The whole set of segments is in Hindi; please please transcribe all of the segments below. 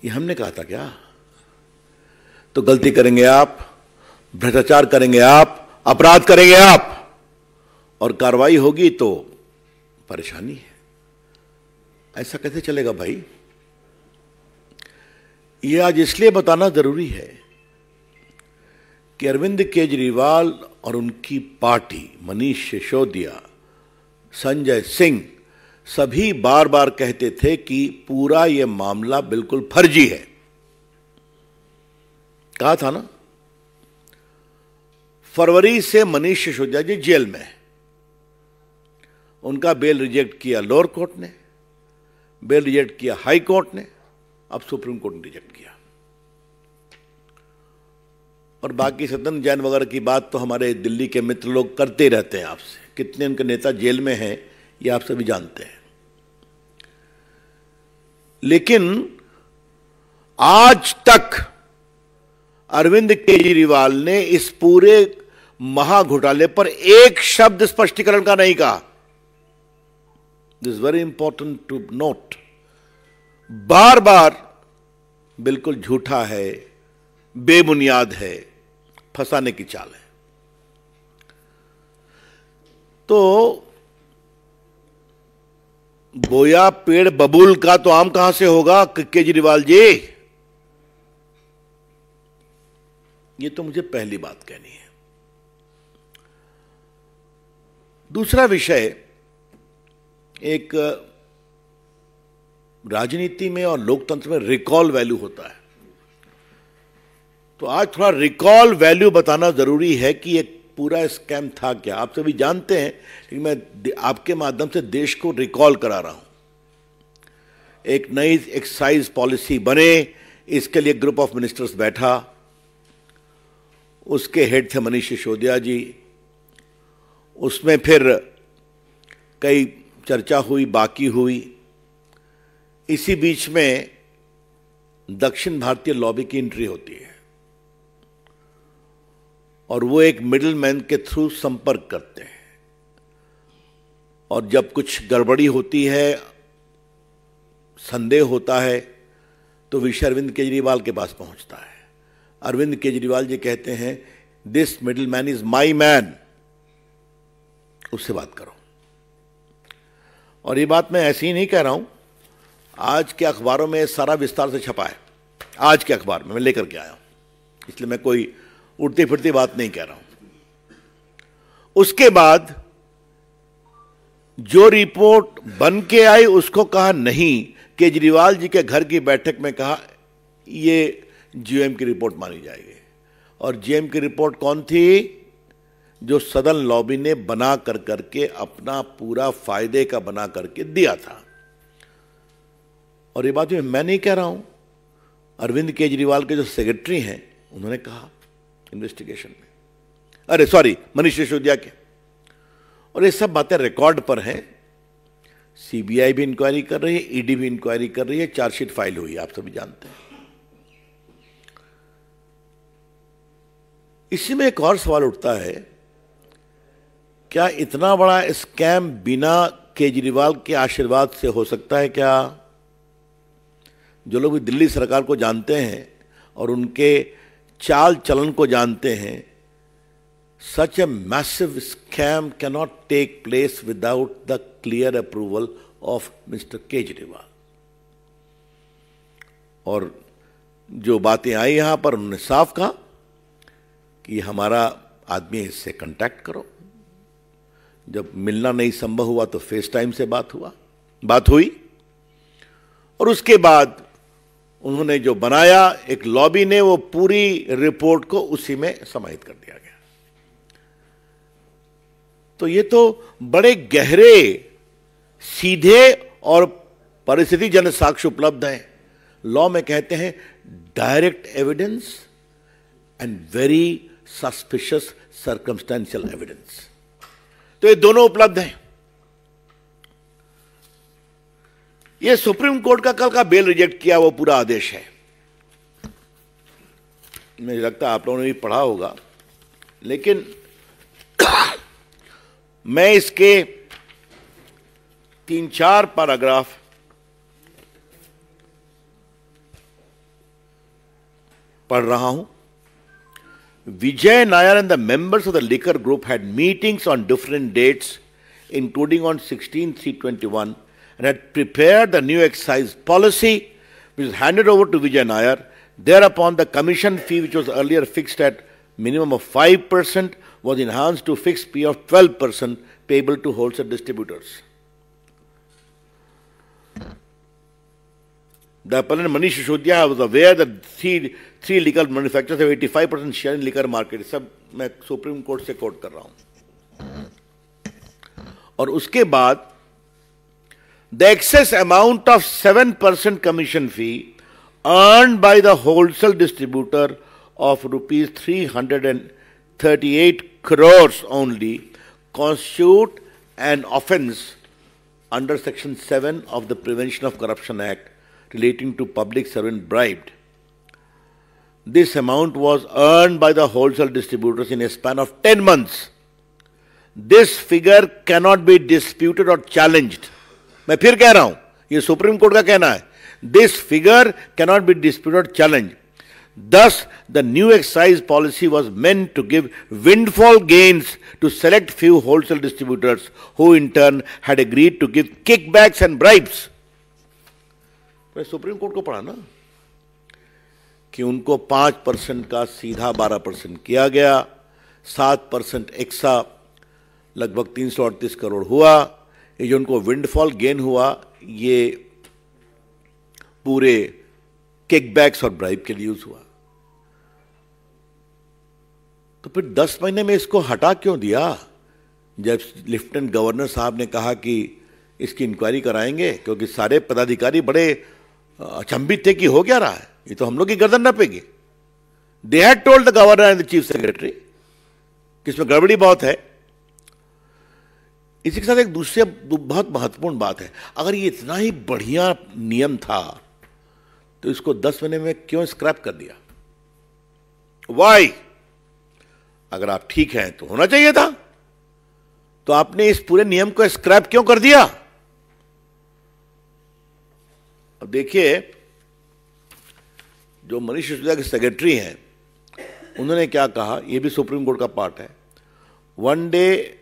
ये हमने कहा था क्या? तो गलती करेंगे आप, भ्रष्टाचार करेंगे आप, अपराध करेंगे आप, और कार्रवाई होगी तो परेशानी है। ऐसा कैसे चलेगा भाई? ये आज इसलिए बताना जरूरी है कि अरविंद केजरीवाल और उनकी पार्टी, मनीष सिसोदिया, संजय सिंह, सभी बार बार कहते थे कि पूरा यह मामला बिल्कुल फर्जी है। कहा था ना। फरवरी से मनीष सिसोदिया जी जेल में है। उनका बेल रिजेक्ट किया लोअर कोर्ट ने, बेल रिजेक्ट किया हाई कोर्ट ने, अब सुप्रीम कोर्ट ने रिजेक्ट किया। और बाकी सदन जैन वगैरह की बात तो हमारे दिल्ली के मित्र लोग करते रहते हैं आपसे। कितने उनके नेता जेल में हैं ये आप सभी जानते हैं। लेकिन आज तक अरविंद केजरीवाल ने इस पूरे महाघोटाले पर एक शब्द स्पष्टीकरण का नहीं कहा। This very important to note. बार बार बिल्कुल झूठा है, बेबुनियाद है, फंसाने की चाल है। तो बोया पेड़ बबूल का तो आम कहां से होगा केजरीवाल जी? ये तो मुझे पहली बात कहनी है। दूसरा विषय, एक राजनीति में और लोकतंत्र में रिकॉल वैल्यू होता है। तो आज थोड़ा रिकॉल वैल्यू बताना जरूरी है कि ये पूरा स्कैम था क्या। आप सभी जानते हैं, लेकिन मैं आपके माध्यम से देश को रिकॉल करा रहा हूं। एक नई एक्साइज पॉलिसी बने, इसके लिए ग्रुप ऑफ मिनिस्टर्स बैठा। उसके हेड थे मनीष सिसोदिया जी। उसमें फिर कई चर्चा हुई, बाकी हुई। इसी बीच में दक्षिण भारतीय लॉबी की एंट्री होती है और वो एक मिडिल मैन के थ्रू संपर्क करते हैं। और जब कुछ गड़बड़ी होती है, संदेह होता है, तो विषय अरविंद केजरीवाल के पास पहुंचता है। अरविंद केजरीवाल जी कहते हैं, this middle man is my man, उससे बात करो। और ये बात मैं ऐसे ही नहीं कह रहा हूं, आज के अखबारों में सारा विस्तार से छपा है। आज के अखबार में मैं लेकर के आया हूं, इसलिए मैं कोई उड़ती फिरती बात नहीं कह रहा हूं। उसके बाद जो रिपोर्ट बन के आई उसको कहा नहीं। केजरीवाल जी के घर की बैठक में कहा ये जीएम की रिपोर्ट मानी जाएगी। और जीएम की रिपोर्ट कौन थी? जो सदन लॉबी ने बना कर करके अपना पूरा फायदे का बना करके दिया था। और ये बात मैं नहीं कह रहा हूं, अरविंद केजरीवाल के जो सेक्रेटरी हैं उन्होंने कहा इन्वेस्टिगेशन में, अरे सॉरी, मनीष सिसोदिया के। और ये सब बातें रिकॉर्ड पर हैं। सीबीआई भी इंक्वायरी कर रही है, ईडी भी इंक्वायरी कर रही है, चार्जशीट फाइल हुई है, आप सभी जानते हैं। इसी में एक और सवाल उठता है, क्या इतना बड़ा स्कैम बिना केजरीवाल के आशीर्वाद से हो सकता है क्या? जो लोग भी दिल्ली सरकार को जानते हैं और उनके चाल चलन को जानते हैं, such a massive scam cannot take place without the clear approval of Mr. Kejriwal. और जो बातें आई यहां पर, उन्होंने साफ कहा कि हमारा आदमी, इससे कांटेक्ट करो। जब मिलना नहीं संभव हुआ तो फेस टाइम से बात हुई। और उसके बाद उन्होंने जो बनाया, एक लॉबी ने वो पूरी रिपोर्ट को उसी में समाहित कर दिया गया। तो ये तो बड़े गहरे, सीधे और परिस्थिति जन साक्ष्य उपलब्ध हैं। लॉ में कहते हैं direct evidence and very suspicious circumstantial evidence. तो ये दोनों उपलब्ध हैं। ये सुप्रीम कोर्ट का कल का बेल रिजेक्ट किया वो पूरा आदेश है। मुझे लगता है आप लोगों ने भी पढ़ा होगा, लेकिन मैं इसके 3-4 पैराग्राफ पढ़ रहा हूं। Vijay Nair and the members of the liquor group had meetings on different dates, including on 16/3/21, and had prepared the new excise policy, which was handed over to Vijay Nair. Thereupon, the commission fee, which was earlier fixed at minimum of 5%, was enhanced to fixed fee of 12% payable to wholesale distributors. The appellant Manish Sisodiya was aware that three liquor manufacturers have 85% share in liquor market. सब मैं सुप्रीम कोर्ट से कोट कर रहा हूं। और उसके बाद the excess amount of 7% commission fee earned by the wholesale distributor of rupees 338 crores only constitute an offence under Section 7 of the Prevention of Corruption Act relating to public servant bribed. This amount was earned by the wholesale distributors in a span of 10 months. This figure cannot be disputed or challenged. मैं फिर कह रहा हूं, ये सुप्रीम कोर्ट का कहना है. This figure cannot be disputed or challenged. Thus, the new excise policy was meant to give windfall gains to select few wholesale distributors who in turn had agreed to give kickbacks and bribes. मैं सुप्रीम कोर्ट को पढ़ा ना कि उनको 5% का सीधा 12% किया गया, 7% एक्सा लगभग 338 करोड़ हुआ. ये जो उनको विंडफॉल गेन हुआ ये पूरे किकबैक्स और ब्राइब के लिए यूज हुआ. तो फिर 10 महीने में इसको हटा क्यों दिया? जब लेफ्टिनेंट गवर्नर साहब ने कहा कि इसकी इंक्वायरी कराएंगे, क्योंकि सारे पदाधिकारी बड़े अचंभित थे कि हो क्या रहा है, ये तो हम लोग की गर्दन नपेगी. They had told the governor and the chief secretary कि इसमें गड़बड़ी बहुत है. इसी के साथ एक दूसरी बहुत महत्वपूर्ण बात है, अगर ये इतना ही बढ़िया नियम था तो इसको 10 महीने में क्यों स्क्रैप कर दिया? वाई? अगर आप ठीक हैं तो होना चाहिए था, तो आपने इस पूरे नियम को स्क्रैप क्यों कर दिया? अब देखिए, जो मनीष सिसोदिया के सेक्रेटरी हैं उन्होंने क्या कहा, यह भी सुप्रीम कोर्ट का पार्ट है. One day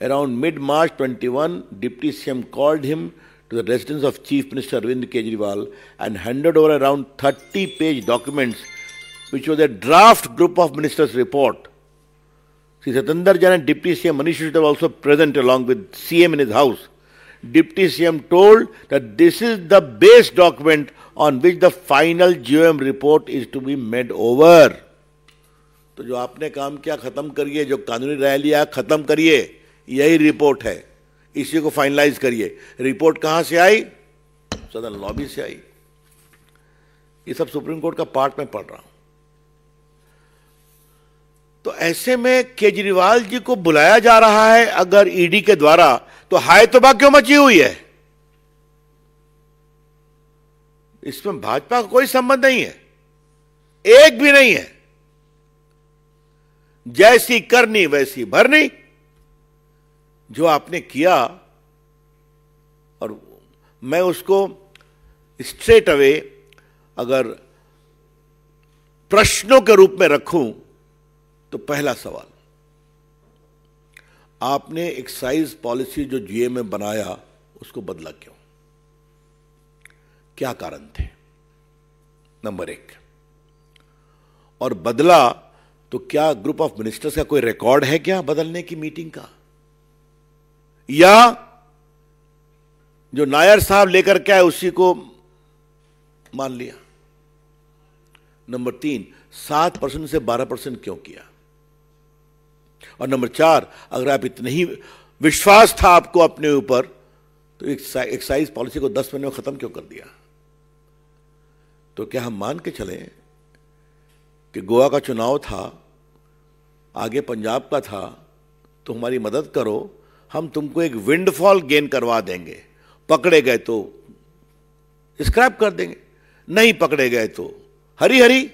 around mid-March 21, Deputy CM called him to the residence of Chief Minister Arvind Kejriwal and handed over around 30-page documents, which was a draft group of ministers' report. Sri Satinder Jain and Deputy CM Manish Sisodiya were also present along with CM in his house. Deputy CM told that this is the base document on which the final GOM report is to be made over. तो जो आपने काम किया खत्म करिए, जो कानूनी राय लिया खत्म करिए, यही रिपोर्ट है, इसी को फाइनलाइज करिए. रिपोर्ट कहां से आई? सदन लॉबी से आई. ये सब सुप्रीम कोर्ट का पार्ट में पढ़ रहा हूं. तो ऐसे में केजरीवाल जी को बुलाया जा रहा है अगर ईडी के द्वारा, तो हाय तौबा क्यों मची हुई है? इसमें भाजपा का कोई संबंध नहीं है, एक भी नहीं है. जैसी करनी वैसी भरनी. जो आपने किया, और मैं उसको स्ट्रेट अवे अगर प्रश्नों के रूप में रखूं तो पहला सवाल, आपने एक्साइज पॉलिसी जो जीए में बनाया उसको बदला क्यों? क्या कारण थे? नंबर 1. और बदला तो क्या ग्रुप ऑफ मिनिस्टर्स का कोई रिकॉर्ड है क्या बदलने की मीटिंग का? या जो नायर साहब लेकर के आए उसी को मान लिया? नंबर 3, 7% से 12% क्यों किया? और नंबर 4, अगर आप इतने ही विश्वास था आपको अपने ऊपर, तो एक्साइज पॉलिसी को 10 महीने में खत्म क्यों कर दिया? तो क्या हम मान के चलें कि गोवा का चुनाव था, आगे पंजाब का था, तो हमारी मदद करो, हम तुमको एक विंडफॉल गेन करवा देंगे. पकड़े गए तो स्क्रैप कर देंगे, नहीं पकड़े गए तो हरी हरी.